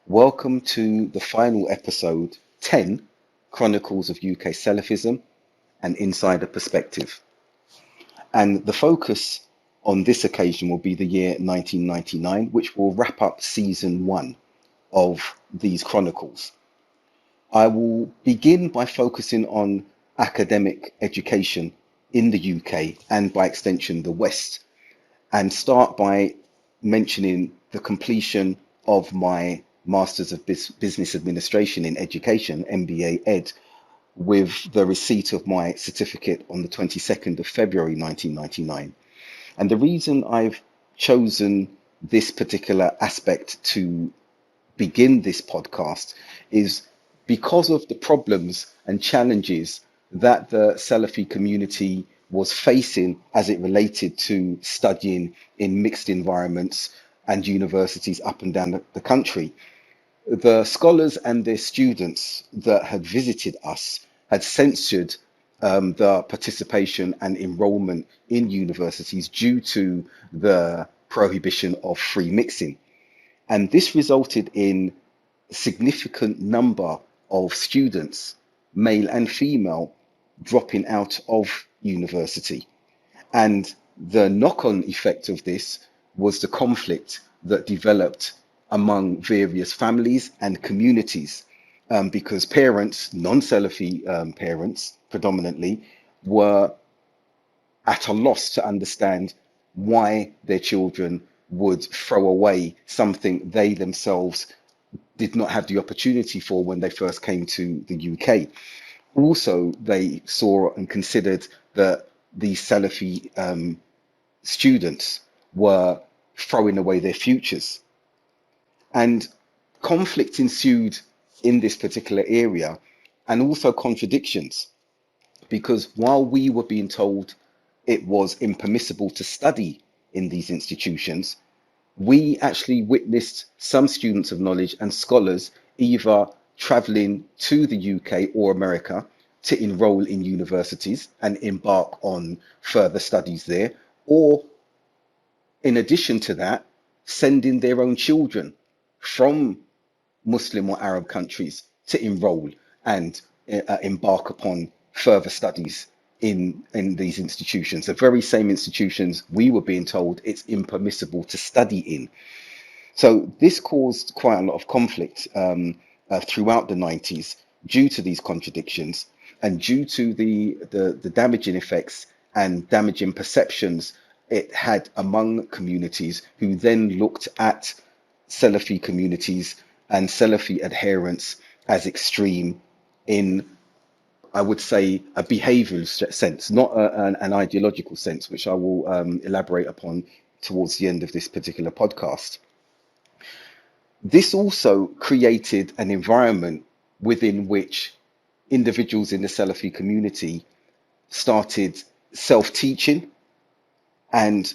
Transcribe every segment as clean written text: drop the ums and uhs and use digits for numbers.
Welcome to the final episode 10 Chronicles of UK Salafism, an Insider Perspective. And the focus on this occasion will be the year 1999, which will wrap up season one of these chronicles. I will begin by focusing on academic education in the UK and by extension the West, and start by mentioning the completion of my Masters of Business Administration in Education, MBA Ed, with the receipt of my certificate on the 22nd of February 1999. And the reason I've chosen this particular aspect to begin this podcast is because of the problems and challenges that the Salafi community was facing as it related to studying in mixed environments and universities up and down the country. The scholars and their students that had visited us had censured the participation and enrollment in universities due to the prohibition of free mixing. And this resulted in a significant number of students, male and female, dropping out of university. And the knock-on effect of this was the conflict that developed among various families and communities, because parents, non-Salafi parents predominantly, were at a loss to understand why their children would throw away something they themselves did not have the opportunity for when they first came to the UK. Also, they saw and considered that these Salafi students were throwing away their futures. And conflict ensued in this particular area, and also contradictions, because while we were being told it was impermissible to study in these institutions, we actually witnessed some students of knowledge and scholars either traveling to the UK or America to enroll in universities and embark on further studies there, or in addition to that, sending their own children from Muslim or Arab countries to enroll and embark upon further studies in these institutions, the very same institutions we were being told it's impermissible to study in. So this caused quite a lot of conflict throughout the 90s due to these contradictions and due to the damaging effects and damaging perceptions it had among communities who then looked at Salafi communities and Salafi adherents as extreme in, I would say, a behavioral sense, not an ideological sense, which I will elaborate upon towards the end of this particular podcast. This also created an environment within which individuals in the Salafi community started self-teaching and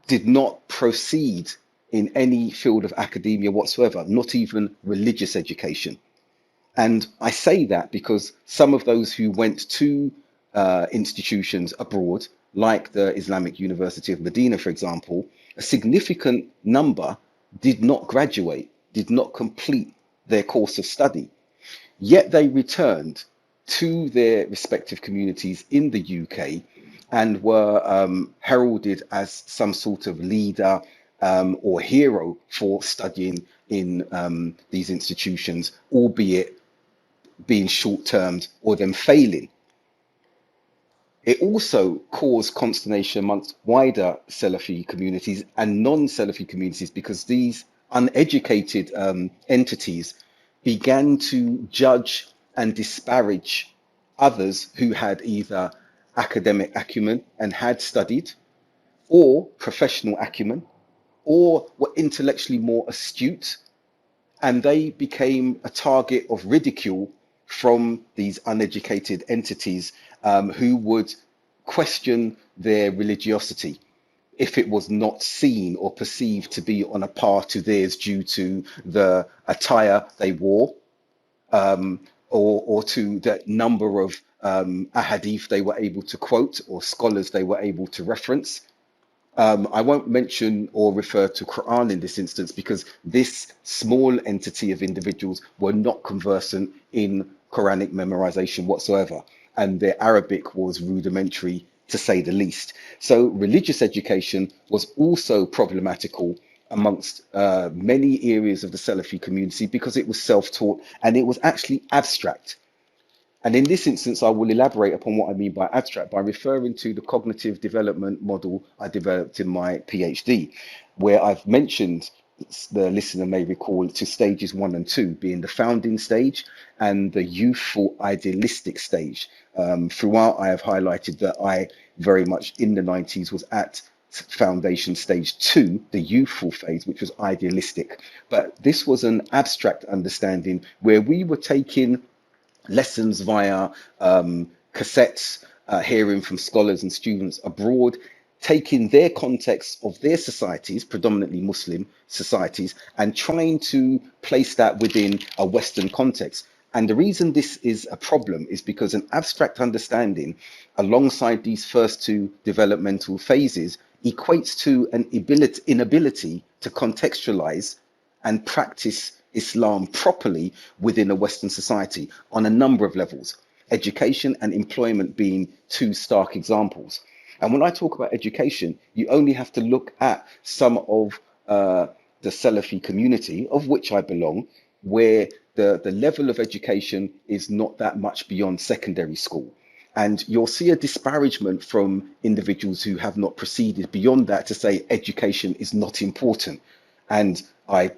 did not proceed in any field of academia whatsoever, not even religious education. And I say that because some of those who went to institutions abroad, like the Islamic University of Medina, for example, a significant number did not graduate, did not complete their course of study. Yet they returned to their respective communities in the UK and were heralded as some sort of leader or hero for studying in these institutions, albeit being short-termed or them failing. It also caused consternation amongst wider Salafi communities and non-Salafi communities because these uneducated entities began to judge and disparage others who had either academic acumen and had studied, or professional acumen, or were intellectually more astute, and they became a target of ridicule from these uneducated entities who would question their religiosity if it was not seen or perceived to be on a par to theirs due to the attire they wore, or to the number of ahadith they were able to quote or scholars they were able to reference. I won't mention or refer to Quran in this instance because this small entity of individuals were not conversant in Quranic memorization whatsoever, and their Arabic was rudimentary to say the least. So religious education was also problematical amongst many areas of the Salafi community because it was self-taught and it was actually abstract. And in this instance, I will elaborate upon what I mean by abstract by referring to the cognitive development model I developed in my PhD, where I've mentioned, the listener may recall, to stages 1 and 2 being the founding stage and the youthful idealistic stage. Throughout, I have highlighted that I very much in the 90s was at foundation stage 2, the youthful phase, which was idealistic. But this was an abstract understanding where we were taking lessons via cassettes, hearing from scholars and students abroad, taking their context of their societies, predominantly Muslim societies, and trying to place that within a Western context. And the reason this is a problem is because an abstract understanding alongside these first two developmental phases equates to an inability to contextualize and practice Islam properly within a Western society on a number of levels, education and employment being two stark examples. And when I talk about education, you only have to look at some of the Salafi community, of which I belong, where the level of education is not that much beyond secondary school. And you'll see a disparagement from individuals who have not proceeded beyond that to say education is not important. And I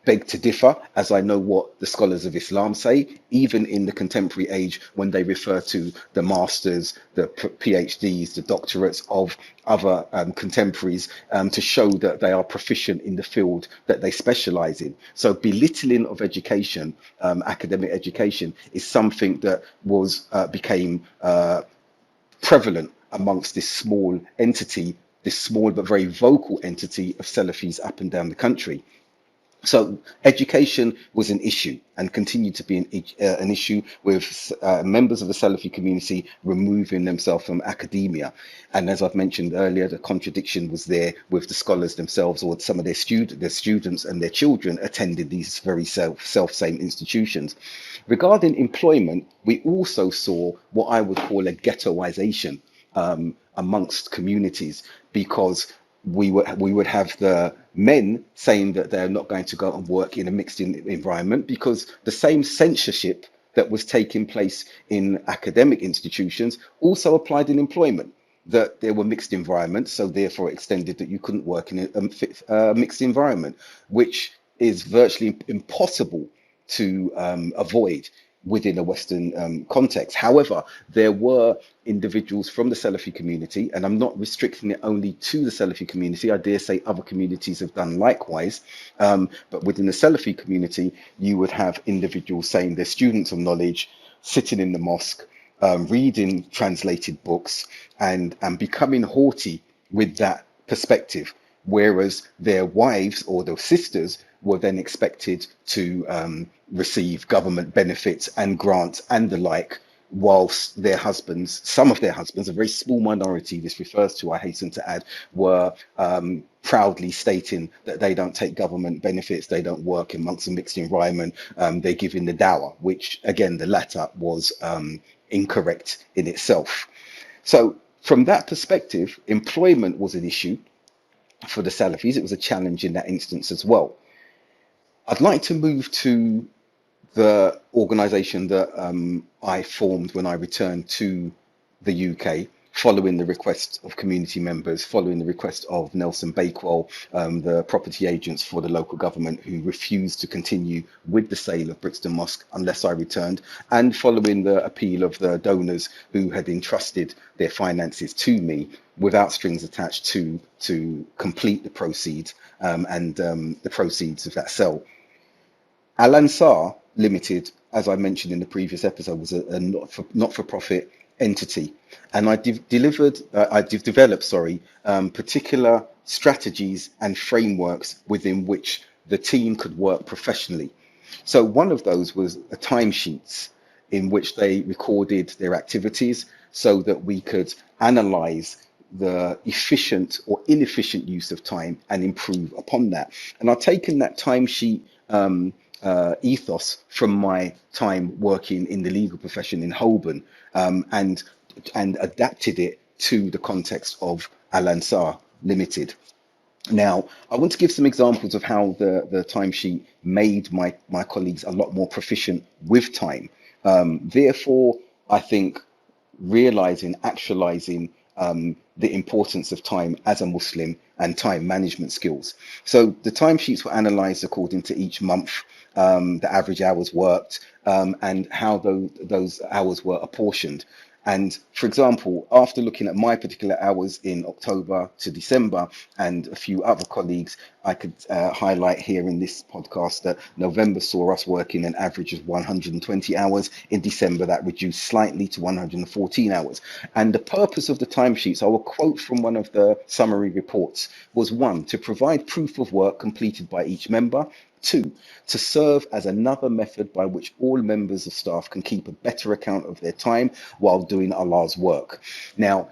beg to differ, as I know what the scholars of Islam say, even in the contemporary age when they refer to the masters, the PhDs, the doctorates of other contemporaries to show that they are proficient in the field that they specialize in. So belittling of education, academic education, is something that became prevalent amongst this small entity, this small but very vocal entity of Salafis up and down the country. So education was an issue and continued to be an issue with members of the Salafi community removing themselves from academia. And as I've mentioned earlier, the contradiction was there with the scholars themselves, or some of their students and their children attended these very same institutions. Regarding employment, we also saw what I would call a ghettoization amongst communities, because we would have the men saying that they're not going to go and work in a mixed environment because the same censorship that was taking place in academic institutions also applied in employment, that there were mixed environments, so therefore extended that you couldn't work in a mixed environment, which is virtually impossible to avoid within a Western context. However, there were individuals from the Salafi community, and I'm not restricting it only to the Salafi community, I dare say other communities have done likewise, but within the Salafi community, you would have individuals saying they're students of knowledge, sitting in the mosque, reading translated books, and becoming haughty with that perspective, whereas their wives or their sisters were then expected to receive government benefits and grants and the like, whilst their husbands, some of their husbands, a very small minority this refers to, I hasten to add, were proudly stating that they don't take government benefits, they don't work amongst a mixed environment, they're giving the dawah, which again, the latter was incorrect in itself. So from that perspective, employment was an issue for the Salafis. It was a challenge in that instance as well. I'd like to move to the organization that I formed when I returned to the UK, following the request of community members, following the request of Nelson Bakewell, the property agents for the local government who refused to continue with the sale of Brixton Mosque unless I returned, and following the appeal of the donors who had entrusted their finances to me without strings attached to complete the proceeds and the proceeds of that sale. Al Ansar Limited, as I mentioned in the previous episode, was a not-for-profit entity, and I've developed, particular strategies and frameworks within which the team could work professionally. So one of those was a timesheets in which they recorded their activities so that we could analyze the efficient or inefficient use of time and improve upon that. And I've taken that timesheet ethos from my time working in the legal profession in Holborn, and adapted it to the context of Al Ansar Limited. Now, I want to give some examples of how the timesheet made my colleagues a lot more proficient with time. Therefore, I think realizing, actualizing the importance of time as a Muslim and time management skills. So the timesheets were analyzed according to each month, the average hours worked, and how those hours were apportioned. And for example, after looking at my particular hours in October to December and a few other colleagues, I could highlight here in this podcast that November saw us working an average of 120 hours. In December, that reduced slightly to 114 hours. And the purpose of the timesheets, I will quote from one of the summary reports, was one, to provide proof of work completed by each member. Two, to serve as another method by which all members of staff can keep a better account of their time while doing Allah's work. Now,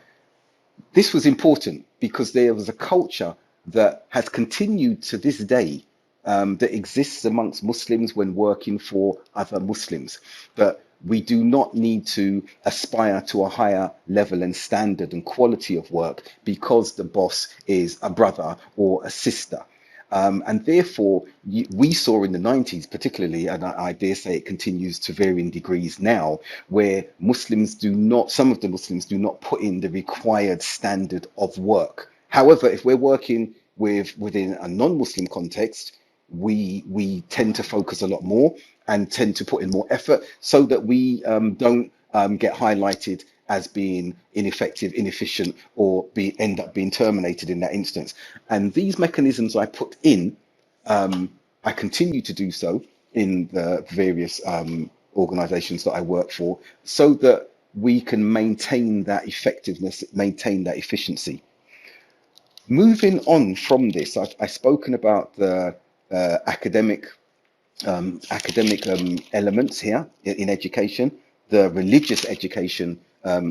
this was important because there was a culture that has continued to this day, that exists amongst Muslims when working for other Muslims. But we do not need to aspire to a higher level and standard and quality of work because the boss is a brother or a sister. And therefore, we saw in the 90s, particularly, and I dare say it continues to varying degrees now, where Muslims do not, some of the Muslims do not put in the required standard of work. However, if we're working within a non-Muslim context, we tend to focus a lot more and tend to put in more effort so that we don't get highlighted as being ineffective, inefficient, or end up being terminated in that instance. And these mechanisms I put in, I continue to do so in the various organizations that I work for, so that we can maintain that effectiveness, maintain that efficiency. Moving on from this, I've spoken about the academic elements here in education, the religious education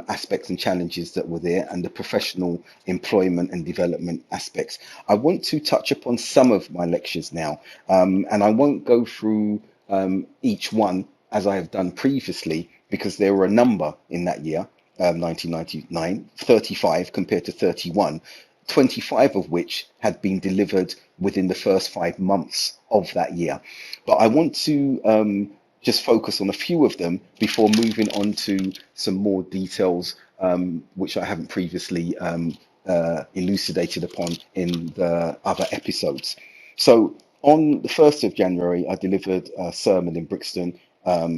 aspects and challenges that were there, and the professional employment and development aspects. I want to touch upon some of my lectures now, and I won't go through each one as I have done previously, because there were a number in that year, 1999, 35 compared to 31, 25 of which had been delivered within the first 5 months of that year. But I want to just focus on a few of them before moving on to some more details, which I haven't previously elucidated upon in the other episodes. So on the 1st of January, I delivered a sermon in Brixton,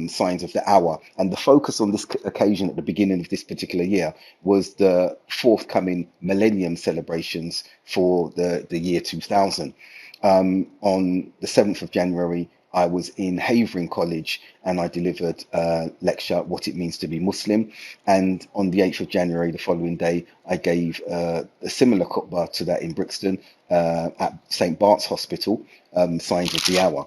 Signs of the Hour. And the focus on this occasion at the beginning of this particular year was the forthcoming millennium celebrations for the year 2000. On the 7th of January, I was in Havering College and I delivered a lecture, What It Means to Be Muslim. And on the 8th of January, the following day, I gave a similar khutbah to that in Brixton at St. Bart's Hospital, Signs of the Hour.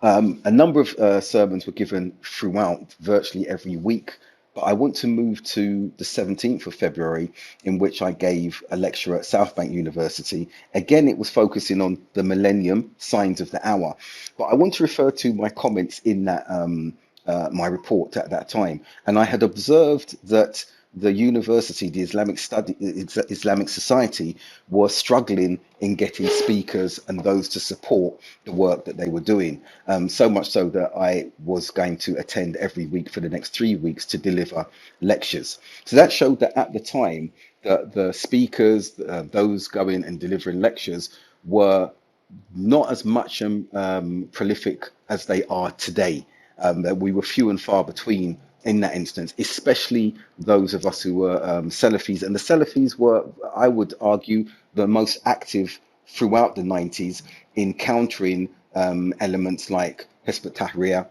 A number of sermons were given throughout virtually every week, but I want to move to the 17th of February, in which I gave a lecture at Southbank University. Again, it was focusing on the millennium, signs of the hour. But I want to refer to my comments in that my report at that time. And I had observed that the university, the Islamic Society, was struggling in getting speakers and those to support the work that they were doing. So much so that I was going to attend every week for the next 3 weeks to deliver lectures. So that showed that at the time, the speakers, those going and delivering lectures, were not as much prolific as they are today. That we were few and far between in that instance, especially those of us who were Salafis. And the Salafis were, I would argue, the most active throughout the 90s in countering elements like Hizb ut-Tahrir,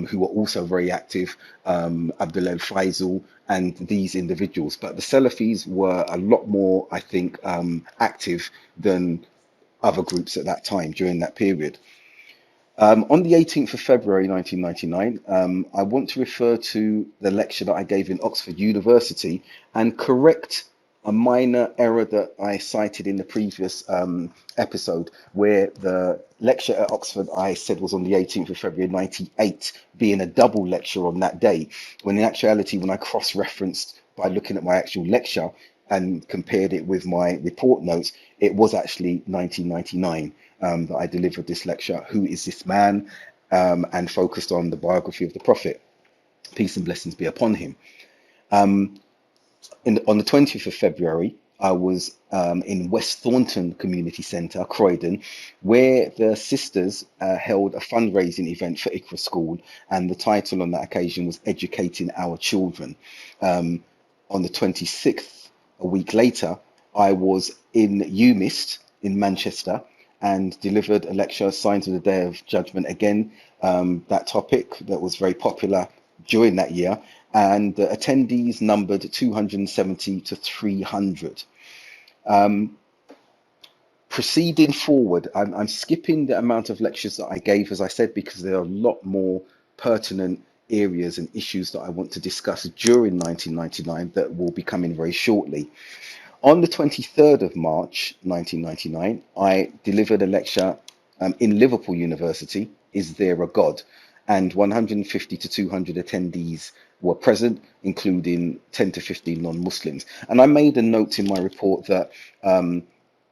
who were also very active, Abdul Faisal, and these individuals. But the Salafis were a lot more, I think, active than other groups at that time during that period. On the 18th of February 1999, I want to refer to the lecture that I gave in Oxford University and correct a minor error that I cited in the previous episode, where the lecture at Oxford I said was on the 18th of February 98, being a double lecture on that day, when in actuality, when I cross-referenced by looking at my actual lecture and compared it with my report notes, it was actually 1999 that I delivered this lecture, Who is This Man? And focused on the biography of the Prophet, peace and blessings be upon him. On the 20th of February, I was in West Thornton Community Centre, Croydon, where the sisters held a fundraising event for Iqra School, and the title on that occasion was Educating Our Children. On the 26th, a week later, I was in UMIST in Manchester and delivered a lecture, Signs of the Day of Judgment, again, that topic that was very popular during that year, and the attendees numbered 270 to 300. Proceeding forward, I'm skipping the amount of lectures that I gave, as I said, because there are a lot more pertinent areas and issues that I want to discuss during 1999 that will be coming very shortly. On the 23rd of March 1999, I delivered a lecture in Liverpool University, Is There a God? And 150 to 200 attendees were present, including 10 to 15 non-Muslims. And I made a note in my report that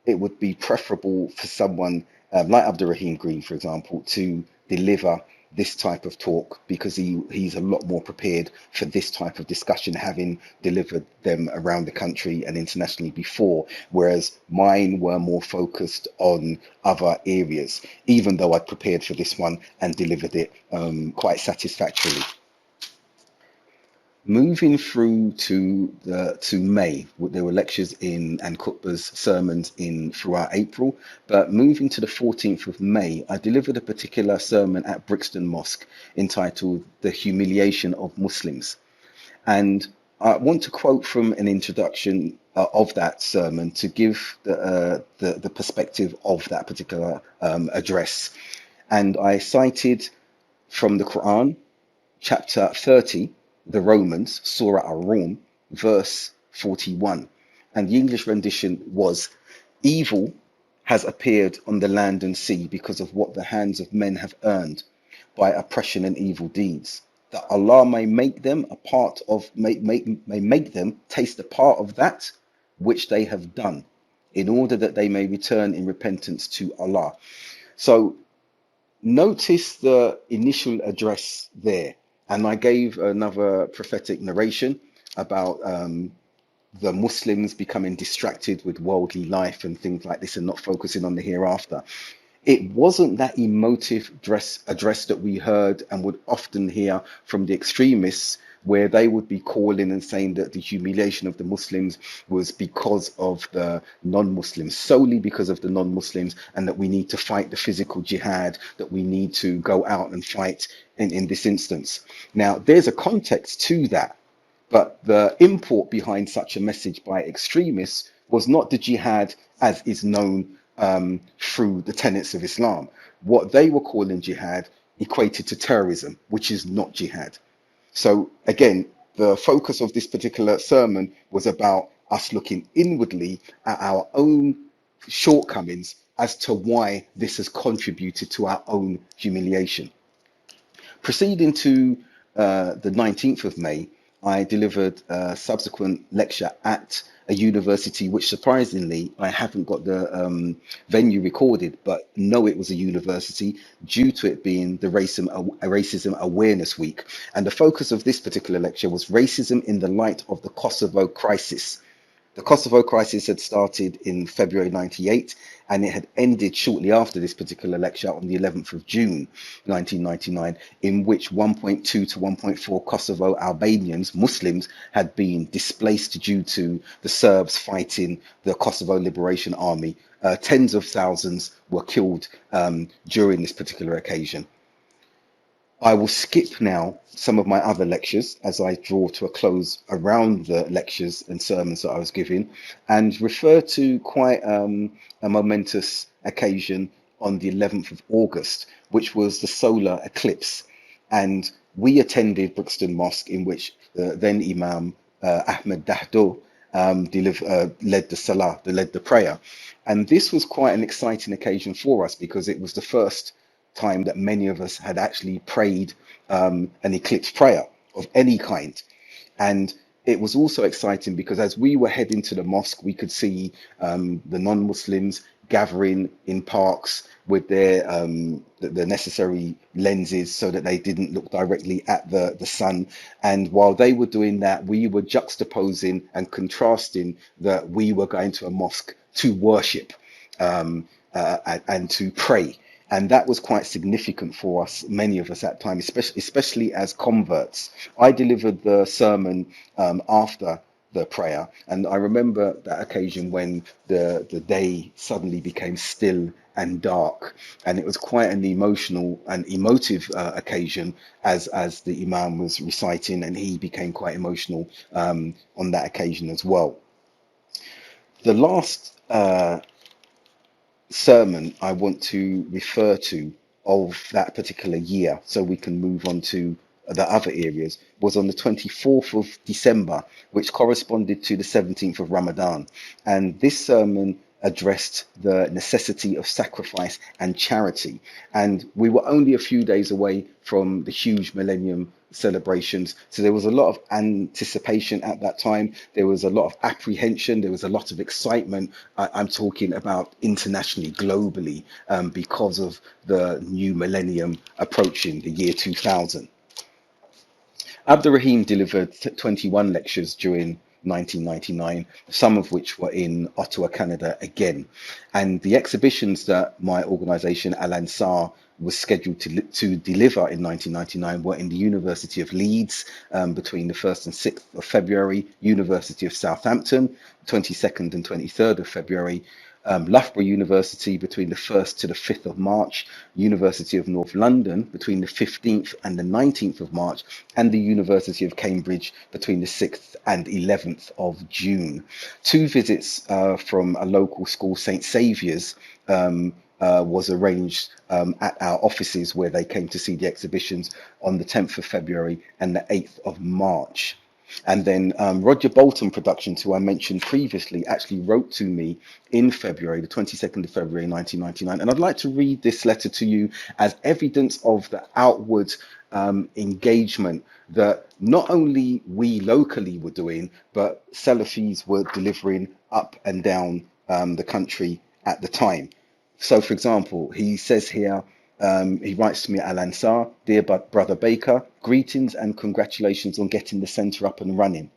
it would be preferable for someone like Abdurrahim Green, for example, to deliver this type of talk, because he's a lot more prepared for this type of discussion, having delivered them around the country and internationally before, whereas mine were more focused on other areas, even though I prepared for this one and delivered it quite satisfactorily. Moving through to May, there were lectures in and khutbahs, sermons in throughout April, but moving to the 14th of May, I delivered a particular sermon at Brixton Mosque entitled The Humiliation of Muslims. And I want to quote from an introduction of that sermon to give the perspective of that particular address. And I cited from the Quran, chapter 30, the Romans, Surah Ar-Rum, verse 41. And the English rendition was, evil has appeared on the land and sea because of what the hands of men have earned by oppression and evil deeds, that Allah may make them a part of, may make them taste a part of that which they have done, in order that they may return in repentance to Allah. So notice the initial address there. And I gave another prophetic narration about the Muslims becoming distracted with worldly life and things like this and not focusing on the hereafter. It wasn't that emotive address that we heard and would often hear from the extremists, where they would be calling and saying that the humiliation of the Muslims was because of the non-Muslims, solely because of the non-Muslims, and that we need to fight the physical jihad, that we need to go out and fight in this instance. Now, there's a context to that, but the import behind such a message by extremists was not the jihad as is known through the tenets of Islam. What they were calling jihad equated to terrorism, which is not jihad. So again, the focus of this particular sermon was about us looking inwardly at our own shortcomings as to why this has contributed to our own humiliation. Proceeding to the 19th of May, I delivered a subsequent lecture at a university, which surprisingly, I haven't got the venue recorded, but know it was a university due to it being the Racism Awareness Week. And the focus of this particular lecture was racism in the light of the Kosovo crisis. The Kosovo crisis had started in February 98, and it had ended shortly after this particular lecture on the 11th of June 1999, in which 1.2 to 1.4 Kosovo Albanians, Muslims, had been displaced due to the Serbs fighting the Kosovo Liberation Army. Tens of thousands were killed during this particular occasion. I will skip now some of my other lectures as I draw to a close around the lectures and sermons that I was giving, and refer to quite a momentous occasion on the 11th of August, which was the solar eclipse. And we attended Brixton Mosque, in which the then Imam Ahmed Dahdo led the salah, led the prayer. And this was quite an exciting occasion for us because it was the first time that many of us had actually prayed an eclipse prayer of any kind. And it was also exciting because as we were heading to the mosque, we could see the non-Muslims gathering in parks with their the necessary lenses so that they didn't look directly at the sun. And while they were doing that, we were juxtaposing and contrasting that we were going to a mosque to worship and to pray. And that was quite significant for us, many of us at the time, especially as converts. I delivered the sermon after the prayer, and I remember that occasion when the day suddenly became still and dark, and it was quite an emotional and emotive occasion as the Imam was reciting, and he became quite emotional on that occasion as well. The last sermon I want to refer to of that particular year, so we can move on to the other areas, was on the 24th of December, which corresponded to the 17th of Ramadan. And this sermon addressed the necessity of sacrifice and charity. And we were only a few days away from the huge millennium celebrations. So there was a lot of anticipation at that time. There was a lot of apprehension. There was a lot of excitement. I'm talking about internationally, globally, because of the new millennium approaching, the year 2000. Abdur Rahim delivered 21 lectures during 1999, some of which were in Ottawa, Canada again. And the exhibitions that my organization, Al-Ansar, was scheduled to deliver in 1999 were in the University of Leeds between the 1st and 6th of February, University of Southampton, 22nd and 23rd of February, Loughborough University between the 1st to the 5th of March, University of North London between the 15th and the 19th of March, and the University of Cambridge between the 6th and 11th of June. Two visits from a local school, St. Saviour's, was arranged at our offices where they came to see the exhibitions on the 10th of February and the 8th of March. And then Roger Bolton Productions, who I mentioned previously, actually wrote to me in February, the 22nd of February 1999. And I'd like to read this letter to you as evidence of the outward engagement that not only we locally were doing, but Salafis were delivering up and down the country at the time. So, for example, he says here, he writes to me at Al Ansar, dear brother Baker, greetings and congratulations on getting the centre up and running.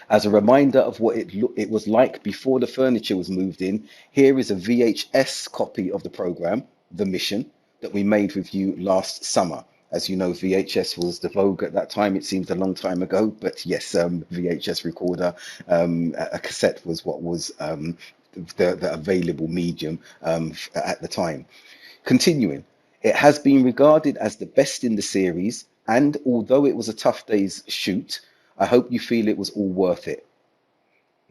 As a reminder of what it was like before the furniture was moved in, here is a VHS copy of the programme, The Mission, that we made with you last summer. As you know, VHS was the vogue at that time. It seems a long time ago, but yes, VHS recorder, a cassette was what was the available medium at the time. Continuing, it has been regarded as the best in the series, and although it was a tough day's shoot, I hope you feel it was all worth it.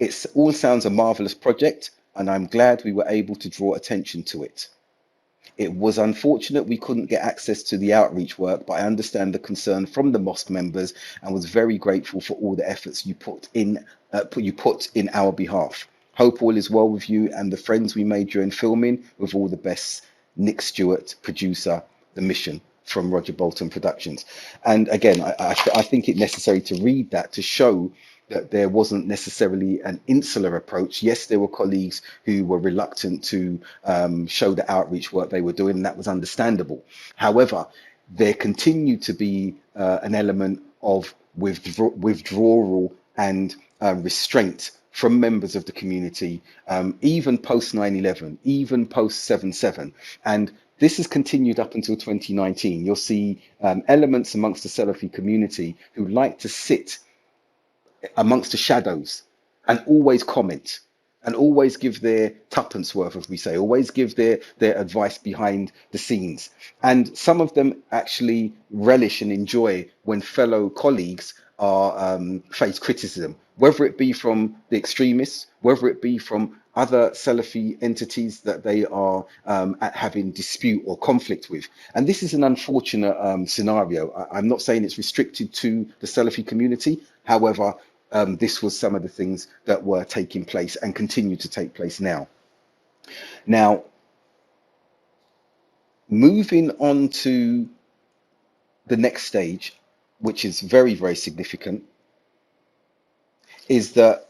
It all sounds a marvellous project, and I'm glad we were able to draw attention to it. It was unfortunate we couldn't get access to the outreach work, but I understand the concern from the mosque members and was very grateful for all the efforts you put in our behalf. Hope all is well with you and the friends we made during filming. With all the best, Nick Stewart, producer, The Mission, from Roger Bolton Productions. And again, I think it necessary to read that to show that there wasn't necessarily an insular approach. Yes, there were colleagues who were reluctant to show the outreach work they were doing, and that was understandable. However, there continued to be an element of withdrawal and restraint from members of the community, even post 9/11, even post 7/7. And this has continued up until 2019. You'll see elements amongst the Salafi community who like to sit amongst the shadows and always comment and always give their tuppence worth, as we say, always give their advice behind the scenes. And some of them actually relish and enjoy when fellow colleagues are face criticism, whether it be from the extremists, whether it be from other Salafi entities that they are having dispute or conflict with. And this is an unfortunate scenario. I'm not saying it's restricted to the Salafi community. However, this was some of the things that were taking place and continue to take place now. Now, moving on to the next stage, which is very, very significant, is that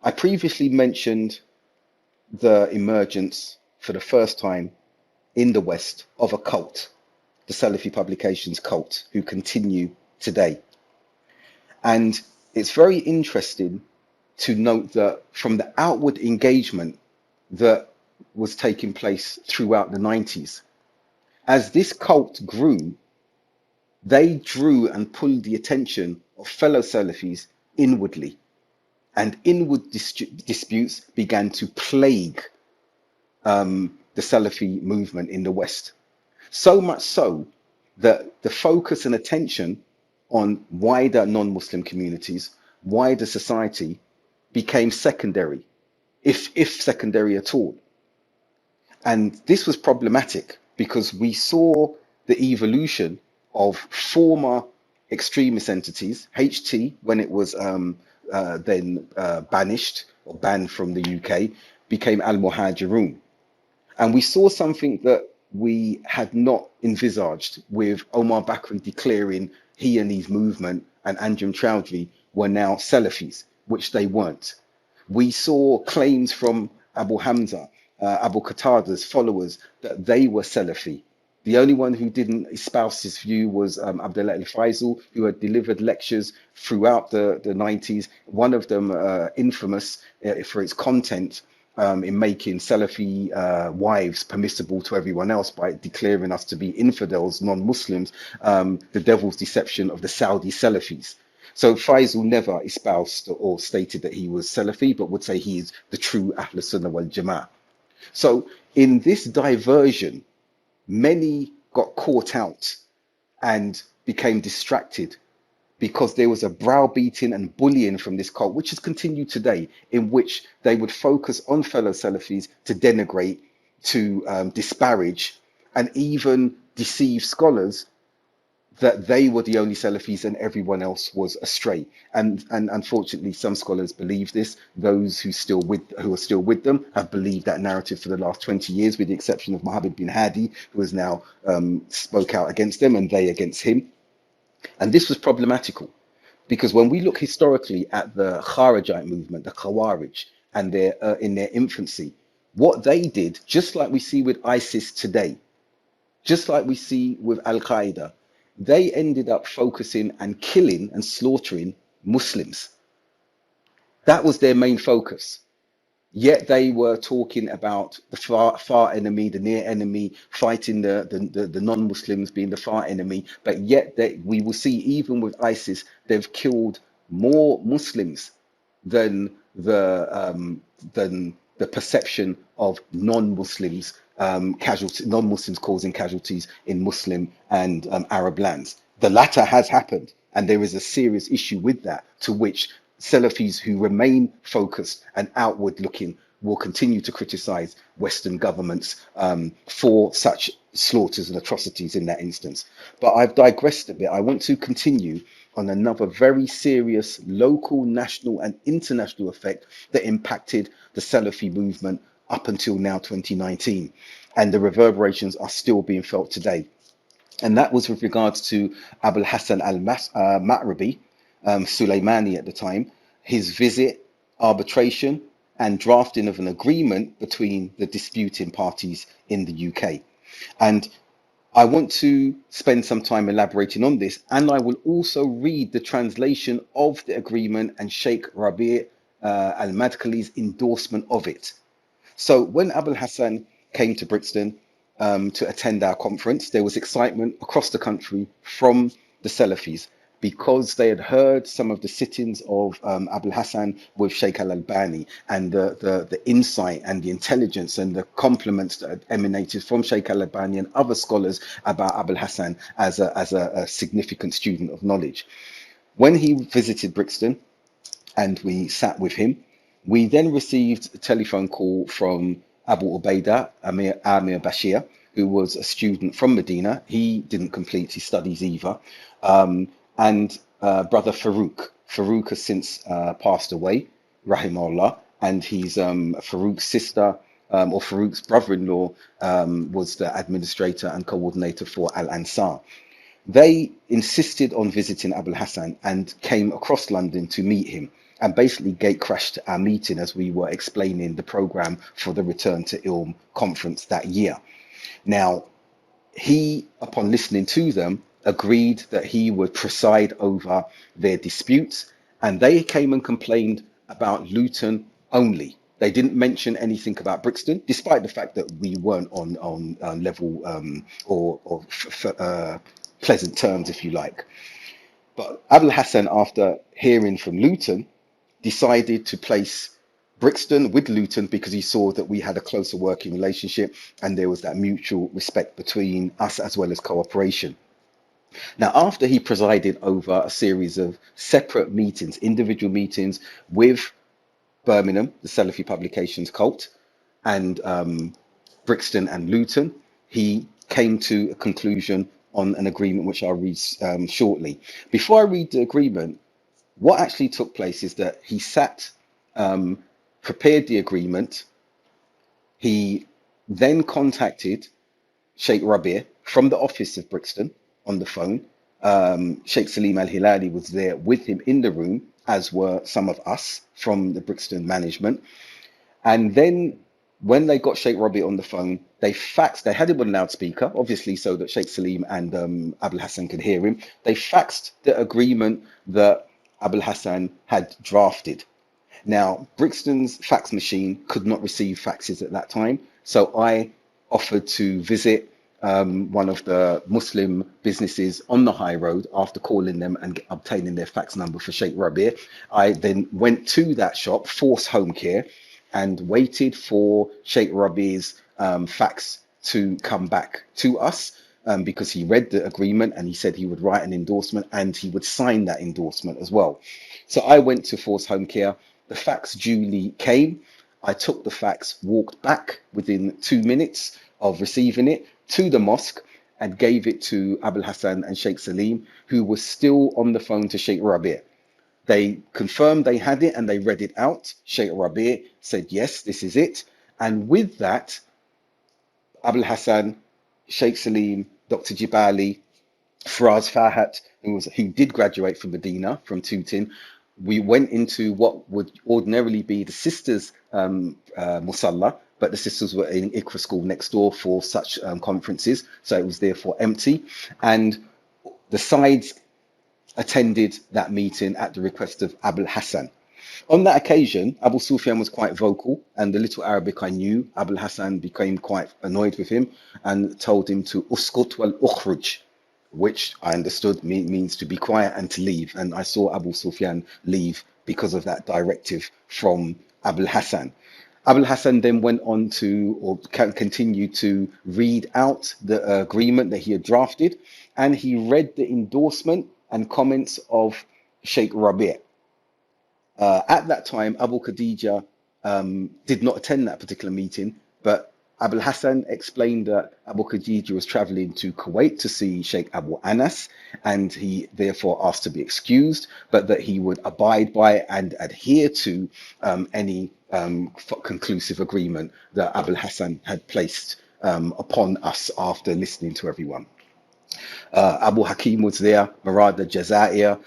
I previously mentioned the emergence for the first time in the West of a cult, the Salafi publications cult, who continue today. And it's very interesting to note that from the outward engagement that was taking place throughout the 90s, as this cult grew, they drew and pulled the attention of fellow Salafis inwardly, and inward disputes began to plague the Salafi movement in the West. So much so that the focus and attention on wider non-Muslim communities, wider society, became secondary, if secondary at all. And this was problematic because we saw the evolution of former extremist entities, HT, when it was then banished or banned from the UK, became Al-Muhajirun. And we saw something that we had not envisaged, with Omar Bakri declaring he and his movement and Anjem Chowdhury were now Salafis, which they weren't. We saw claims from Abu Hamza, Abu Qatada's followers, that they were Salafi. The only one who didn't espouse this view was Abdullah al-Faisal, who had delivered lectures throughout the 90s, one of them infamous for its content, in making Salafi wives permissible to everyone else by declaring us to be infidels, non-Muslims, the devil's deception of the Saudi Salafis. So Faisal never espoused or stated that he was Salafi, but would say he is the true Ahl Sunnah wal Jama'ah. So in this diversion, many got caught out and became distracted because there was a browbeating and bullying from this cult, which has continued today, in which they would focus on fellow Salafis to denigrate, to disparage, and even deceive scholars that they were the only Salafis and everyone else was astray. And unfortunately, some scholars believe this. Those who are still with them have believed that narrative for the last 20 years, with the exception of Muhammad bin Hadi, who has now spoke out against them and they against him. And this was problematical because when we look historically at the Kharijite movement, the Khawarij, and their in their infancy, what they did, just like we see with ISIS today, just like we see with Al-Qaeda, they ended up focusing and killing and slaughtering Muslims. That was their main focus. Yet they were talking about the far enemy, the near enemy, fighting the non-Muslims being the far enemy. But yet we will see, even with ISIS, they've killed more Muslims than the perception of non-Muslims non-Muslims causing casualties in Muslim and Arab lands. The latter has happened, and there is a serious issue with that, to which Salafis who remain focused and outward looking will continue to criticize Western governments for such slaughters and atrocities in that instance. But I've digressed a bit. I want to continue on another very serious local, national and international effect that impacted the Salafi movement up until now, 2019. And the reverberations are still being felt today. And that was with regards to Abul Hasan al-Ma'ribi, Sulaimani at the time, his visit, arbitration, and drafting of an agreement between the disputing parties in the UK. And I want to spend some time elaborating on this, and I will also read the translation of the agreement and Sheikh Rabi' al-Madkhali's endorsement of it. So when Abul Hasan came to Brixton to attend our conference, there was excitement across the country from the Salafis, because they had heard some of the sittings of Abul Hasan with Shaykh Al-Albani, and the insight and the intelligence and the compliments that had emanated from Shaykh Al-Albani and other scholars about Abul Hasan as a significant student of knowledge. When he visited Brixton and we sat with him, we then received a telephone call from Abu Ubaidah Amir Bashir, who was a student from Medina. He didn't complete his studies either. And brother Farouk. Farouk has since passed away, rahimahullah, and he's Farouk's sister, or Farouk's brother-in-law, was the administrator and coordinator for Al-Ansar. They insisted on visiting Abul Hasan and came across London to meet him, and basically gate crashed our meeting as we were explaining the program for the Return to Ilm conference that year. Now, he, upon listening to them, agreed that he would preside over their disputes, and they came and complained about Luton only. They didn't mention anything about Brixton, despite the fact that we weren't on level or pleasant terms, if you like. But Abul Hassan, after hearing from Luton, decided to place Brixton with Luton because he saw that we had a closer working relationship and there was that mutual respect between us as well as cooperation. Now, after he presided over a series of separate meetings, individual meetings with Birmingham, the Salafi Publications cult, and Brixton and Luton, he came to a conclusion on an agreement which I'll read shortly. Before I read the agreement, what actually took place is that he sat, prepared the agreement. He then contacted Sheikh Rabi' from the office of Brixton on the phone. Sheikh Salim Al-Hilali was there with him in the room, as were some of us from the Brixton management. And then when they got Sheikh Rabi' on the phone, they had him on loudspeaker, obviously, so that Sheikh Salim and Abul Hassan could hear him. They faxed the agreement that Abul Hassan had drafted. Now, Brixton's fax machine could not receive faxes at that time, so I offered to visit one of the Muslim businesses on the high road after calling them and obtaining their fax number for Sheikh Rabi'. I then went to that shop, Force Home Care, and waited for Sheikh Rabi's fax to come back to us, because he read the agreement and he said he would write an endorsement and he would sign that endorsement as well. So I went to Force Home Care. The fax duly came. I took the fax, walked back within 2 minutes of receiving it to the mosque and gave it to Abul Hassan and Sheikh Salim, who was still on the phone to Sheikh Rabi'. They confirmed they had it and they read it out. Sheikh Rabi' said, yes, this is it. And with that, Abul Hassan, Sheikh Salim, Dr. Jibali, Faraz Farhat, who did graduate from Medina, from Tooting, we went into what would ordinarily be the sisters' musalla, but the sisters were in Iqra school next door for such conferences, so it was therefore empty. And the sides attended that meeting at the request of Abul Hassan. On that occasion, Abu Sufyan was quite vocal, and the little Arabic I knew, Abul Hassan became quite annoyed with him and told him to uskut wal ukhruj, which I understood means to be quiet and to leave. And I saw Abu Sufyan leave because of that directive from Abul Hassan. Abul Hassan then went on to, or continue to read out the agreement that he had drafted, and he read the endorsement and comments of Sheikh Rabi'. At that time, Abu Khadija did not attend that particular meeting, but Abul Hassan explained that Abu Khadija was traveling to Kuwait to see Sheikh Abu Anas, and he therefore asked to be excused, but that he would abide by and adhere to any conclusive agreement that Abul Hassan had placed upon us after listening to everyone. Abu Hakim was there, Murad Jazair,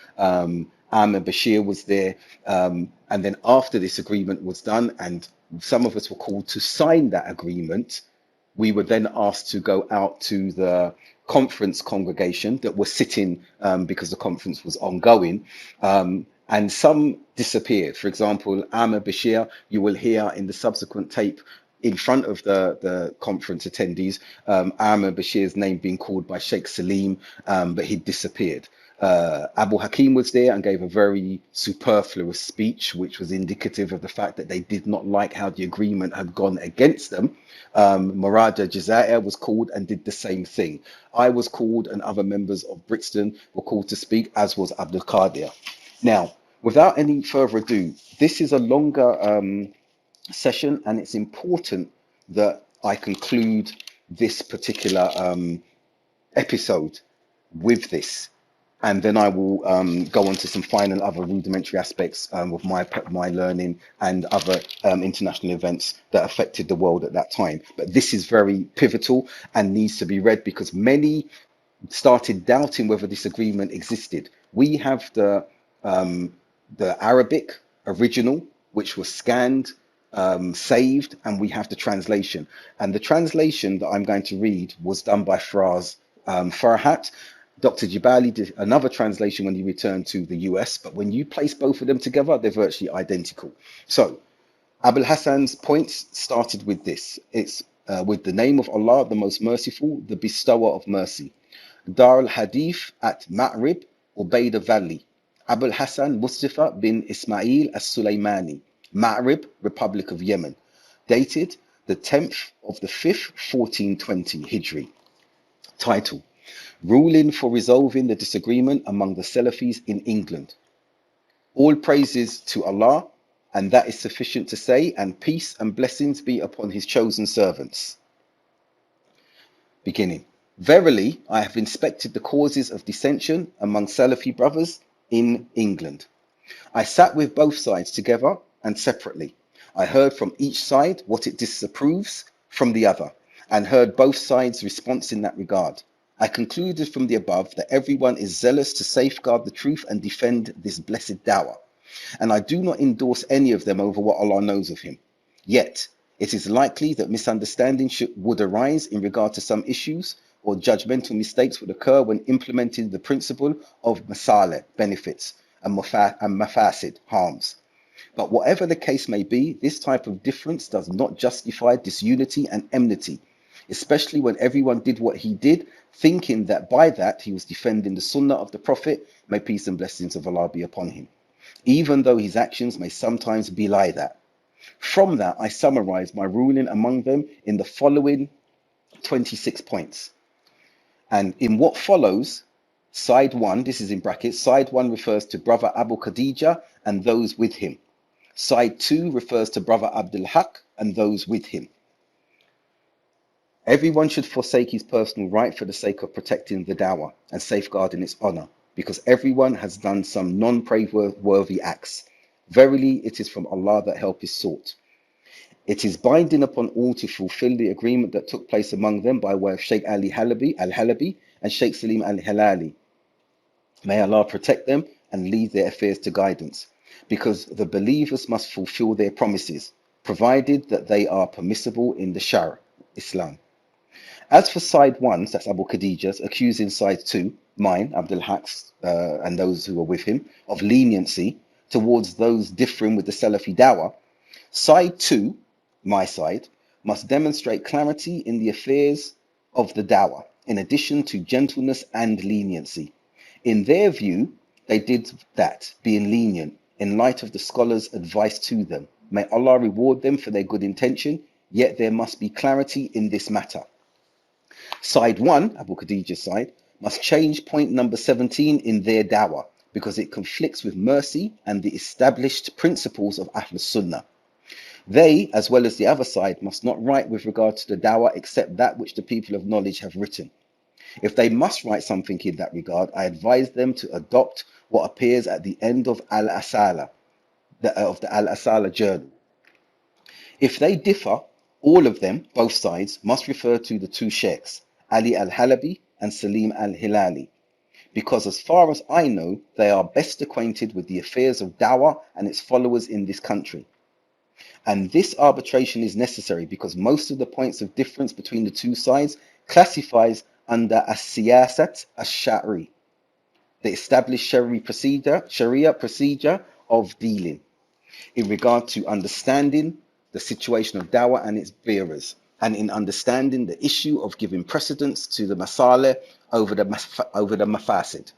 Amr Bashir was there. And then after this agreement was done, and some of us were called to sign that agreement, we were then asked to go out to the conference congregation that was sitting because the conference was ongoing. And some disappeared. For example, Amr Bashir, you will hear in the subsequent tape in front of the conference attendees, Amr Bashir's name being called by Sheikh Salim, but he disappeared. Abu Hakim was there and gave a very superfluous speech, which was indicative of the fact that they did not like how the agreement had gone against them. Murada Jazair was called and did the same thing. I was called, and other members of Brixton were called to speak, as was Abdul Qadir. Now, without any further ado, this is a longer session, and it's important that I conclude this particular episode with this. and then I will go on to some final other rudimentary aspects of my learning and other international events that affected the world at that time. But this is very pivotal and needs to be read because many started doubting whether this agreement existed. We have the Arabic original, which was scanned, saved, and we have the translation. And the translation that I'm going to read was done by Farhat. Dr. Jibali did another translation when he returned to the US, but when you place both of them together, they're virtually identical. So, Abul Hasan's points started with this. It's with the name of Allah, the most merciful, the bestower of mercy. Dar al-Hadith at Ma'rib, Ubaidah Valley. Abul Hasan Mustafa bin Ismail as-Sulaymani. Ma'rib, Republic of Yemen. Dated the 10th of the 5th, 1420 Hijri. Title: Ruling for resolving the disagreement among the Salafis in England. All praises to Allah, and that is sufficient to say, and peace and blessings be upon his chosen servants. Beginning. Verily, I have inspected the causes of dissension among Salafi brothers in England. I sat with both sides together and separately. I heard from each side what it disapproves from the other, and heard both sides' response in that regard. I concluded from the above that everyone is zealous to safeguard the truth and defend this blessed dawah, and I do not endorse any of them over what Allah knows of him. Yet, it is likely that misunderstanding would arise in regard to some issues, or judgmental mistakes would occur when implementing the principle of masaleh, benefits, and mafasid, harms. But whatever the case may be, this type of difference does not justify disunity and enmity, especially when everyone did what he did, thinking that by that he was defending the sunnah of the Prophet, may peace and blessings of Allah be upon him, even though his actions may sometimes belie that. From that, I summarize my ruling among them in the following 26 points. And in what follows, side 1, this is in brackets, side 1 refers to brother Abu Khadija and those with him. Side 2 refers to brother Abdul Haq and those with him. Everyone should forsake his personal right for the sake of protecting the dawah and safeguarding its honor, because everyone has done some non-praiseworthy acts. Verily, it is from Allah that help is sought. It is binding upon all to fulfill the agreement that took place among them by way of Shaykh Ali Al-Halabi and Shaykh Salim Al-Hilali. May Allah protect them and lead their affairs to guidance, because the believers must fulfill their promises, provided that they are permissible in the Shar, Islam. As for side 1, that's Abu Khadija's, accusing side 2, mine, Abdul Haq's, and those who are with him, of leniency towards those differing with the Salafi dawah, side 2, my side, must demonstrate clarity in the affairs of the dawah, in addition to gentleness and leniency. In their view, they did that, being lenient, in light of the scholars' advice to them. May Allah reward them for their good intention, yet there must be clarity in this matter. Side 1, Abu Khadija's side, must change point number 17 in their dawah, because it conflicts with mercy and the established principles of Ahlus Sunnah. They, as well as the other side, must not write with regard to the dawah except that which the people of knowledge have written. If they must write something in that regard, I advise them to adopt what appears at the end of Al-Asala, of the Al-Asala journal. If they differ, all of them, both sides, must refer to the two Shaykhs, Ali Al-Halabi and Salim Al-Hilali, because as far as I know, they are best acquainted with the affairs of dawah and its followers in this country. And this arbitration is necessary because most of the points of difference between the two sides classifies under as-siyasat as-shari, the established Sharia procedure of dealing, in regard to understanding the situation of dawah and its bearers, and in understanding the issue of giving precedence to the masaleh over the mafasid.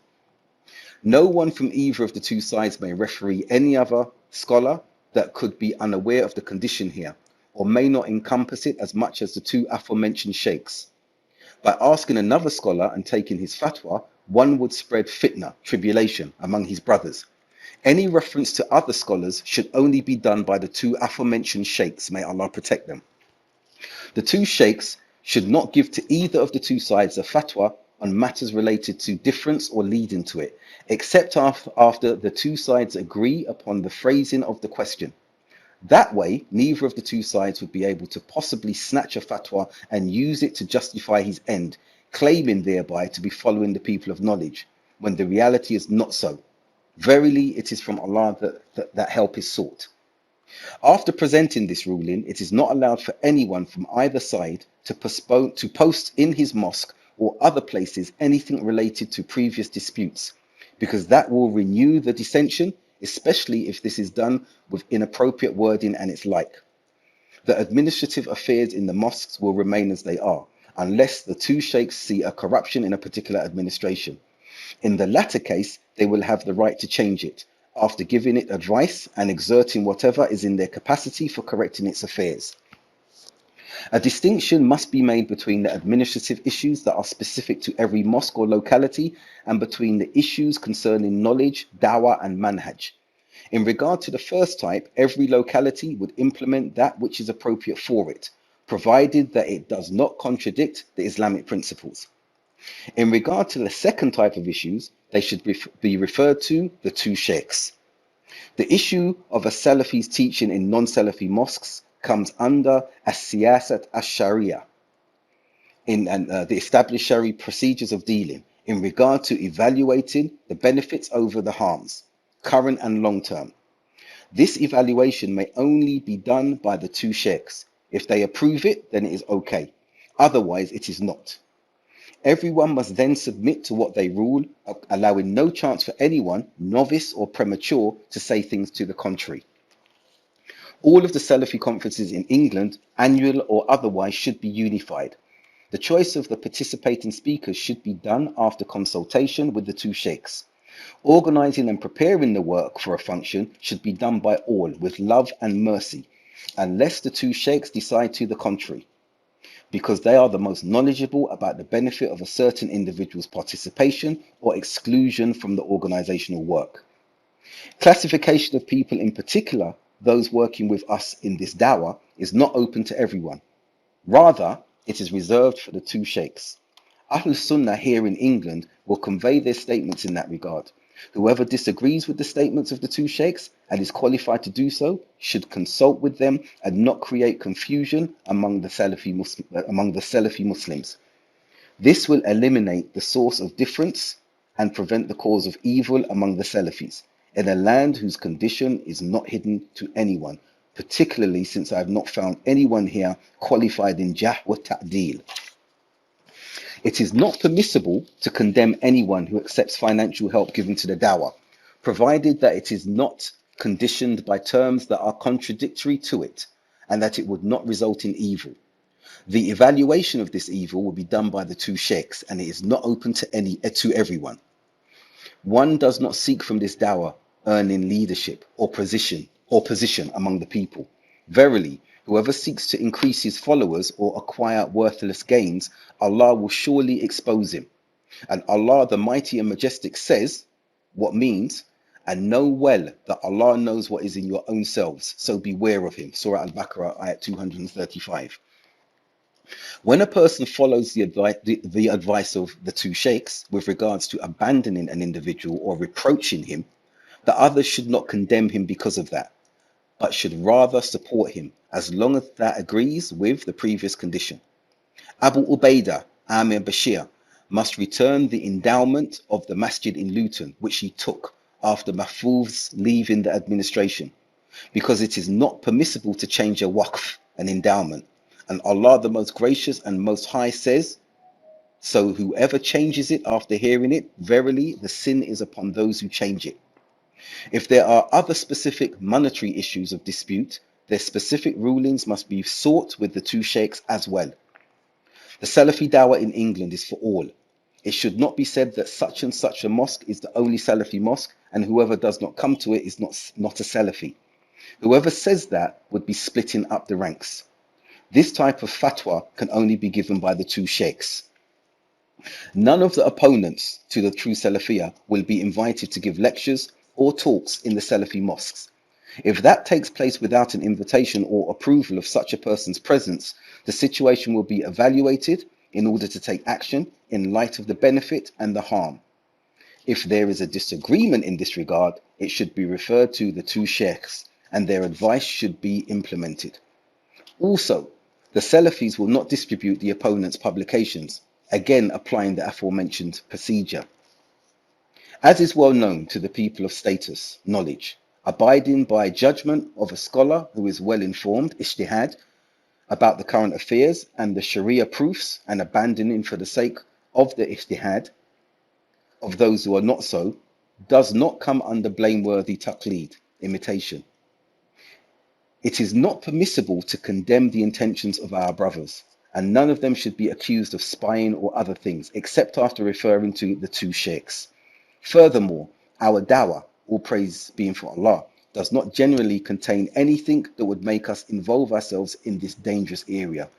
No one from either of the two sides may referee any other scholar that could be unaware of the condition here, or may not encompass it as much as the two aforementioned sheikhs. By asking another scholar and taking his fatwa, one would spread fitna, tribulation, among his brothers. Any reference to other scholars should only be done by the two aforementioned sheikhs, may Allah protect them. The two sheikhs should not give to either of the two sides a fatwa on matters related to difference or leading to it, except after the two sides agree upon the phrasing of the question. That way, neither of the two sides would be able to possibly snatch a fatwa and use it to justify his end, claiming thereby to be following the people of knowledge, when the reality is not so. Verily, it is from Allah that help is sought. After presenting this ruling, it is not allowed for anyone from either side to post in his mosque or other places anything related to previous disputes, because that will renew the dissension, especially if this is done with inappropriate wording and its like. The administrative affairs in the mosques will remain as they are, unless the two sheikhs see a corruption in a particular administration. In the latter case, they will have the right to change it, after giving it advice and exerting whatever is in their capacity for correcting its affairs. A distinction must be made between the administrative issues that are specific to every mosque or locality and between the issues concerning knowledge, dawah, and manhaj. In regard to the first type, every locality would implement that which is appropriate for it, provided that it does not contradict the Islamic principles. In regard to the second type of issues, they should be referred to the two sheikhs. The issue of a Salafi's teaching in non-Salafi mosques comes under as-siyasat as-sharia, in the established Shari procedures of dealing, in regard to evaluating the benefits over the harms, current and long term. This evaluation may only be done by the two sheikhs. If they approve it, then it is okay. Otherwise, it is not. Everyone must then submit to what they rule, allowing no chance for anyone, novice or premature, to say things to the contrary. All of the Salafi conferences in England, annual or otherwise, should be unified. The choice of the participating speakers should be done after consultation with the two sheikhs. Organising and preparing the work for a function should be done by all with love and mercy, unless the two sheikhs decide to the contrary, because they are the most knowledgeable about the benefit of a certain individual's participation or exclusion from the organisational work. Classification of people, in particular those working with us in this dawah, is not open to everyone. Rather, it is reserved for the two sheikhs. Ahl Sunnah here in England will convey their statements in that regard. Whoever disagrees with the statements of the two sheikhs and is qualified to do so should consult with them and not create confusion among the Salafi Muslims. This will eliminate the source of difference and prevent the cause of evil among the Salafis in a land whose condition is not hidden to anyone, particularly since I have not found anyone here qualified in Jah wa Ta'dil. It is not permissible to condemn anyone who accepts financial help given to the dawah, provided that it is not conditioned by terms that are contradictory to it, and that it would not result in evil. The evaluation of this evil will be done by the two sheikhs, and it is not open to everyone. One does not seek from this dawah earning leadership or position among the people. Verily, whoever seeks to increase his followers or acquire worthless gains, Allah will surely expose him. And Allah the Mighty and Majestic says, what means, and know well that Allah knows what is in your own selves, so beware of him. Surah Al-Baqarah, ayat 235. When a person follows the advice of the two sheikhs with regards to abandoning an individual or reproaching him, the others should not condemn him because of that, but should rather support him, as long as that agrees with the previous condition. Abu Ubaidah Amir Bashir must return the endowment of the masjid in Luton, which he took after Mahfouz's leaving the administration, because it is not permissible to change a waqf, an endowment. And Allah the Most Gracious and Most High says, so whoever changes it after hearing it, verily the sin is upon those who change it. If there are other specific monetary issues of dispute, their specific rulings must be sought with the two sheikhs as well. The Salafi dawah in England is for all. It should not be said that such and such a mosque is the only Salafi mosque and whoever does not come to it is not a Salafi. Whoever says that would be splitting up the ranks. This type of fatwa can only be given by the two sheikhs. None of the opponents to the true Salafiyah will be invited to give lectures or talks in the Salafi mosques. If that takes place without an invitation or approval of such a person's presence, the situation will be evaluated in order to take action in light of the benefit and the harm. If there is a disagreement in this regard, it should be referred to the two sheikhs, and their advice should be implemented. Also, the Salafis will not distribute the opponent's publications, again applying the aforementioned procedure. As is well known to the people of status, knowledge, abiding by judgment of a scholar who is well informed, ijtihad, about the current affairs and the Sharia proofs, and abandoning for the sake of the ijtihad of those who are not so, does not come under blameworthy taqleed, imitation. It is not permissible to condemn the intentions of our brothers, and none of them should be accused of spying or other things, except after referring to the two sheikhs. Furthermore, our dawah, all praise being for Allah, does not generally contain anything that would make us involve ourselves in this dangerous area.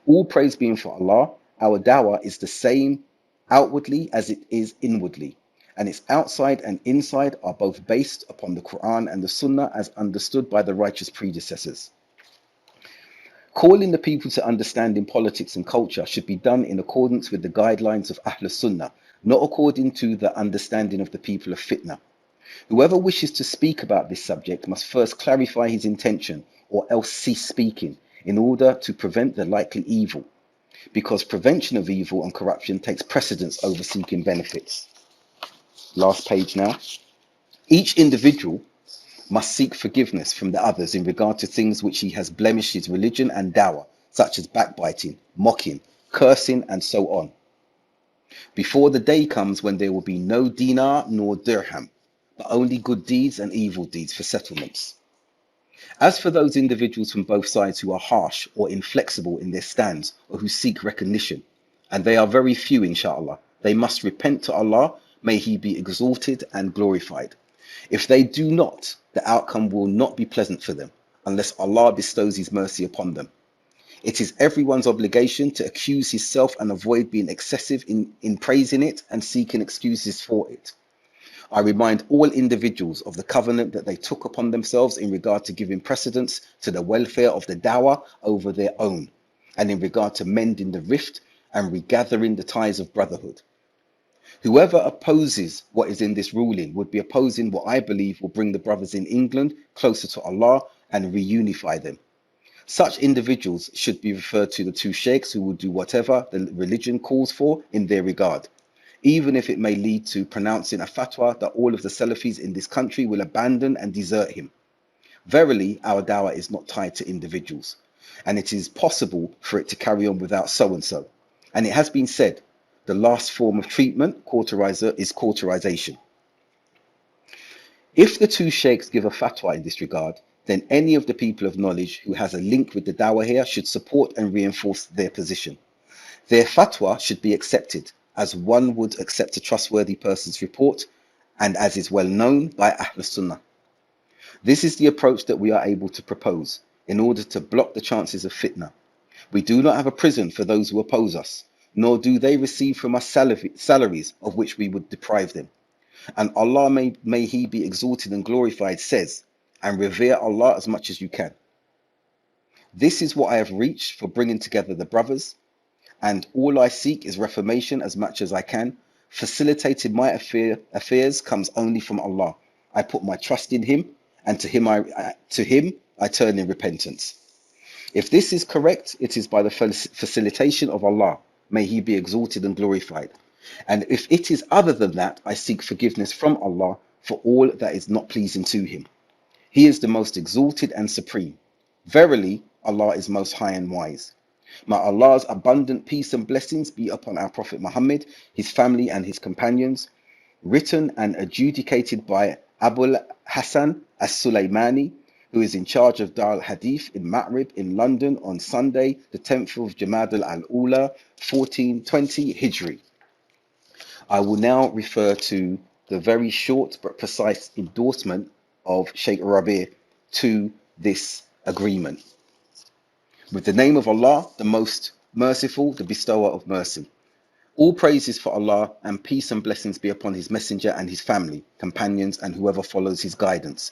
All praise being for Allah, our dawah is the same outwardly as it is inwardly, and its outside and inside are both based upon the Quran and the Sunnah as understood by the righteous predecessors. Calling the people to understanding politics and culture should be done in accordance with the guidelines of Ahl Sunnah, not according to the understanding of the people of fitna. Whoever wishes to speak about this subject must first clarify his intention, or else cease speaking, in order to prevent the likely evil, because prevention of evil and corruption takes precedence over seeking benefits. Last page now. Each individual must seek forgiveness from the others in regard to things which he has blemished his religion and dawah, such as backbiting, mocking, cursing, and so on, before the day comes when there will be no dinar nor dirham, but only good deeds and evil deeds for settlements. As for those individuals from both sides who are harsh or inflexible in their stands, or who seek recognition, and they are very few inshallah, they must repent to Allah, may He be exalted and glorified. If they do not, the outcome will not be pleasant for them, unless Allah bestows His mercy upon them. It is everyone's obligation to accuse himself and avoid being excessive in praising it and seeking excuses for it. I remind all individuals of the covenant that they took upon themselves in regard to giving precedence to the welfare of the dawah over their own, and in regard to mending the rift and regathering the ties of brotherhood. Whoever opposes what is in this ruling would be opposing what I believe will bring the brothers in England closer to Allah and reunify them. Such individuals should be referred to the two sheikhs who will do whatever the religion calls for in their regard, even if it may lead to pronouncing a fatwa that all of the Salafis in this country will abandon and desert him. Verily, our dawah is not tied to individuals, and it is possible for it to carry on without so-and-so. And it has been said, the last form of treatment, cauterizer, is cauterization. If the two sheikhs give a fatwa in this regard, then any of the people of knowledge who has a link with the dawah here should support and reinforce their position. Their fatwa should be accepted, as one would accept a trustworthy person's report, and as is well known by Ahl Sunnah. This is the approach that we are able to propose in order to block the chances of fitna. We do not have a prison for those who oppose us, nor do they receive from us salaries of which we would deprive them. And Allah, may He be exalted and glorified, says, and revere Allah as much as you can. This is what I have reached for bringing together the brothers, and all I seek is reformation as much as I can. Facilitating my affairs comes only from Allah. I put my trust in Him, and to Him I turn in repentance. If this is correct, it is by the facilitation of Allah. May He be exalted and glorified. And if it is other than that, I seek forgiveness from Allah for all that is not pleasing to Him. He is the most exalted and supreme. Verily, Allah is most high and wise. May Allah's abundant peace and blessings be upon our Prophet Muhammad, his family and his companions. Written and adjudicated by Abul Hasan as-Sulaymani, who is in charge of Dar al-Hadith in Ma'rib in London on Sunday, the 10th of Jamad al-Ula, 1420 Hijri. I will now refer to the very short but precise endorsement of Shaykh Rabi' to this agreement. With the name of Allah, the most merciful, the bestower of mercy. All praises for Allah, and peace and blessings be upon His messenger and his family, companions, and whoever follows his guidance.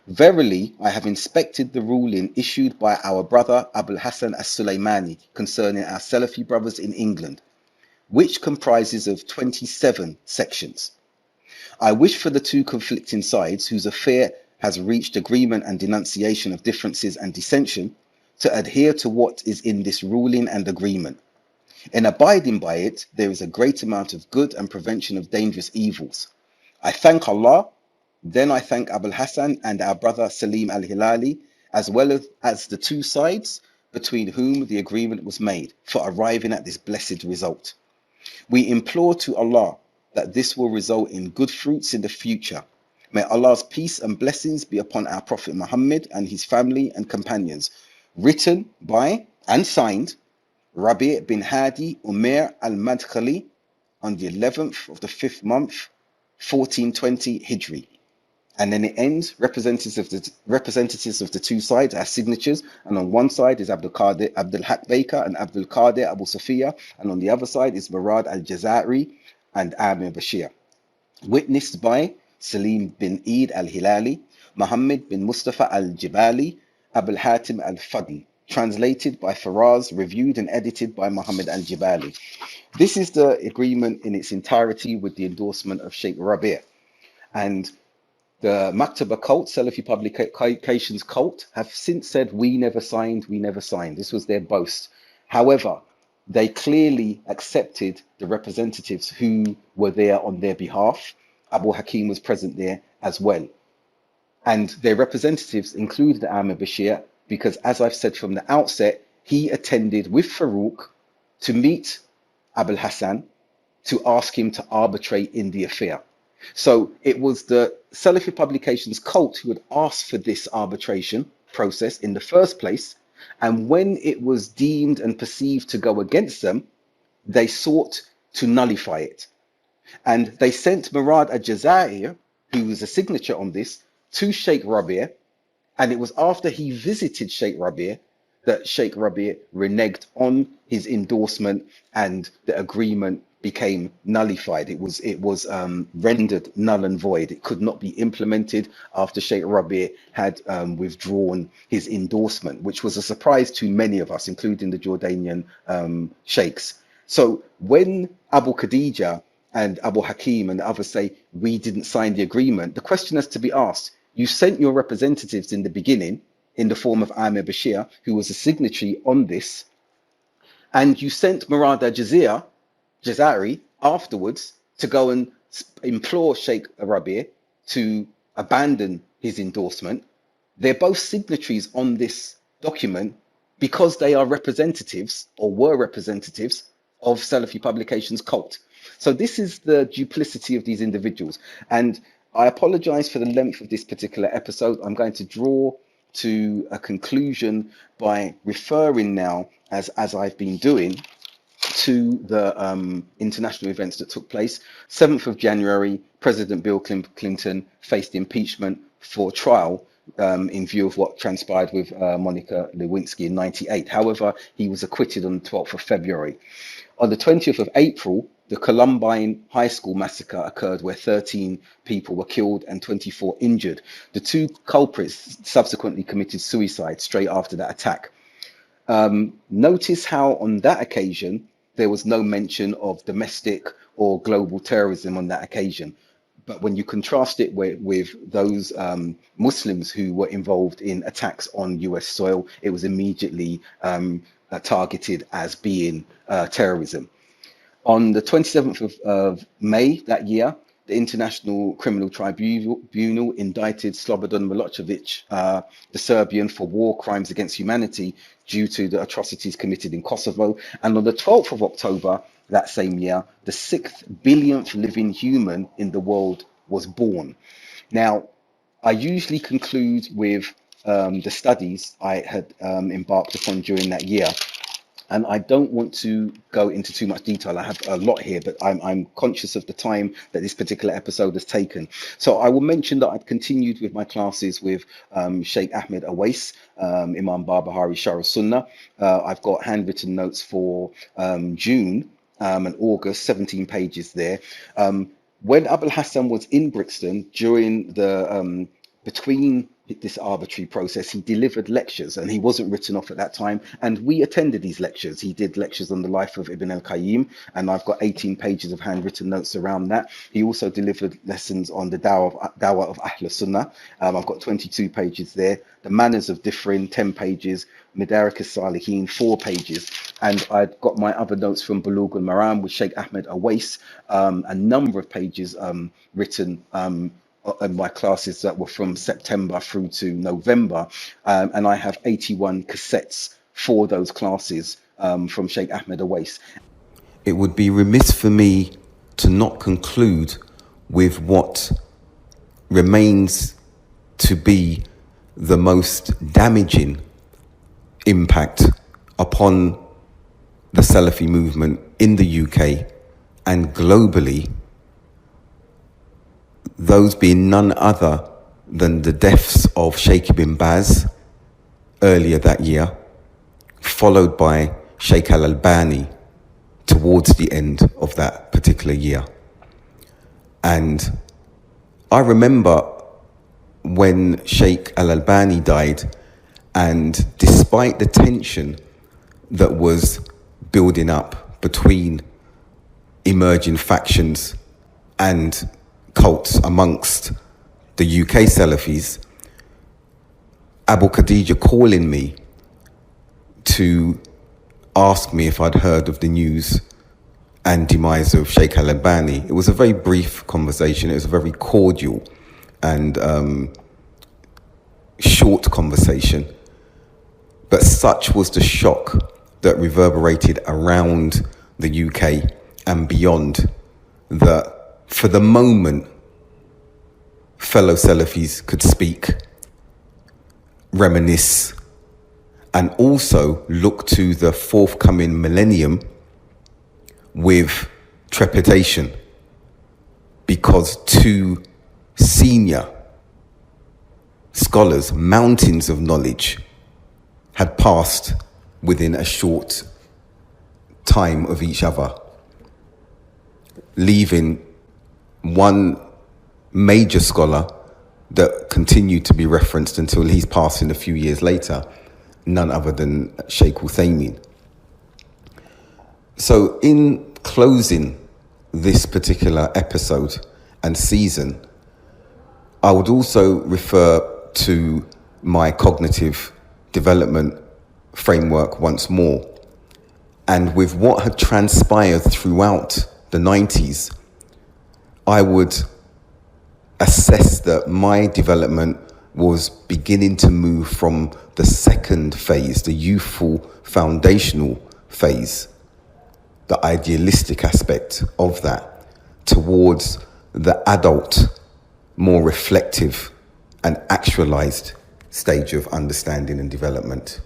Verily, I have inspected the ruling issued by our brother Abul Hasan as-Sulaymani concerning our Salafi brothers in England, which comprises of 27 sections. I wish for the two conflicting sides, whose affair has reached agreement and denunciation of differences and dissension, to adhere to what is in this ruling and agreement. In abiding by it, there is a great amount of good and prevention of dangerous evils. I thank Allah, then I thank Abul Hasan and our brother Salim al-Hilali, as well as the two sides between whom the agreement was made, for arriving at this blessed result. We implore to Allah that this will result in good fruits in the future. May Allah's peace and blessings be upon our Prophet Muhammad and his family and companions. Written by and signed Rabi' bin Hadi Umair al-Madkhali on the 11th of the 5th month, 1420 Hijri. And then it ends, representatives of the two sides as signatures, and on one side is Abdul Haq Baker and Abdul Qadir Abu Safiya, and on the other side is Murad al-Jazairi and Amir Bashir. Witnessed by Salim bin Eid al-Hilali, Muhammad bin Mustafa al-Jibali, Abul Hatim al-Fadl. Translated by Faraz, reviewed and edited by Muhammad al-Jibali. This is the agreement in its entirety with the endorsement of Sheikh Rabi'. And the Maktaba cult, Salafi Publications cult, have since said, we never signed. This was their boast. However, they clearly accepted the representatives who were there on their behalf. Abu Hakim was present there as well. And their representatives included Amir Bashir because, as I've said from the outset, he attended with Farouk to meet Abul Hasan to ask him to arbitrate in the affair. So it was the Salafi Publications cult who had asked for this arbitration process in the first place. And when it was deemed and perceived to go against them, they sought to nullify it. And they sent Murad al-Jazair, who was a signature on this, to Sheikh Rabi'. And it was after he visited Sheikh Rabi' that Sheikh Rabi' reneged on his endorsement and the agreement became nullified. It was rendered null and void. It could not be implemented after Sheikh Rabi' had withdrawn his endorsement, which was a surprise to many of us, including the Jordanian sheikhs. So when Abu Khadija and Abu Hakim and others say, we didn't sign the agreement, the question has to be asked, you sent your representatives in the beginning in the form of Amir Bashir, who was a signatory on this, and you sent Murad al-Jazairi afterwards to go and implore Sheikh Rabi' to abandon his endorsement. They're both signatories on this document because they are representatives or were representatives of Salafi Publications cult. So this is the duplicity of these individuals. And I apologize for the length of this particular episode. I'm going to draw to a conclusion by referring now, as I've been doing, to the international events that took place. 7th of January, President Bill Clinton faced impeachment for trial in view of what transpired with Monica Lewinsky in '98. However, he was acquitted on the 12th of February. On the 20th of April, the Columbine High School massacre occurred where 13 people were killed and 24 injured. The two culprits subsequently committed suicide straight after that attack. Notice how on that occasion, there was no mention of domestic or global terrorism on that occasion. But when you contrast it with those Muslims who were involved in attacks on US soil, it was immediately targeted as being terrorism. On the 27th of May that year, the International Criminal Tribunal indicted Slobodan Milosevic, the Serbian, for war crimes against humanity due to the atrocities committed in Kosovo. And on the 12th of October that same year, the 6th billionth living human in the world was born. Now, I usually conclude with the studies I had embarked upon during that year. And I don't want to go into too much detail. I have a lot here, but I'm conscious of the time that this particular episode has taken. So I will mention that I've continued with my classes with Sheikh Ahmed Awais, Imam Barbahari Shar Sunnah. I've got handwritten notes for June and August, 17 pages there. When Abul Hasan was in Brixton during the between this arbitrary process. He delivered lectures, and he wasn't written off at that time. And we attended these lectures. He did lectures on the life of Ibn al-Qayyim, and I've got 18 pages of handwritten notes around that. He also delivered lessons on the Dawah of Ahl Sunnah. I've got 22 pages there. The manners of differing, 10 pages. Madarik as-Salihin, 4 pages. And I've got my other notes from Bulugh al-Maram with Sheikh Ahmed Awais, a number of pages written in my classes that were from September through to November. And I have 81 cassettes for those classes from Sheikh Ahmed Awais. It would be remiss for me to not conclude with what remains to be the most damaging impact upon the Salafi movement in the UK and globally, those being none other than the deaths of Sheikh Ibn Baz earlier that year, followed by Sheikh Al-Albani towards the end of that particular year. And I remember when Sheikh Al-Albani died, and despite the tension that was building up between emerging factions and cults amongst the UK Salafis, Abu Khadija calling me to ask me if I'd heard of the news and demise of Sheikh Al-Albani. It was a very brief conversation. It was a very cordial and short conversation. But such was the shock that reverberated around the UK and beyond that for the moment, fellow Salafis could speak, reminisce, and also look to the forthcoming millennium with trepidation, because 2 senior scholars, mountains of knowledge, had passed within a short time of each other, leaving one major scholar that continued to be referenced until he's passing a few years later, none other than Sheikh Uthaymeen. So in closing this particular episode and season, I would also refer to my cognitive development framework once more. And with what had transpired throughout the 90s, I would assess that my development was beginning to move from the second phase, the youthful foundational phase, the idealistic aspect of that, towards the adult, more reflective and actualized stage of understanding and development.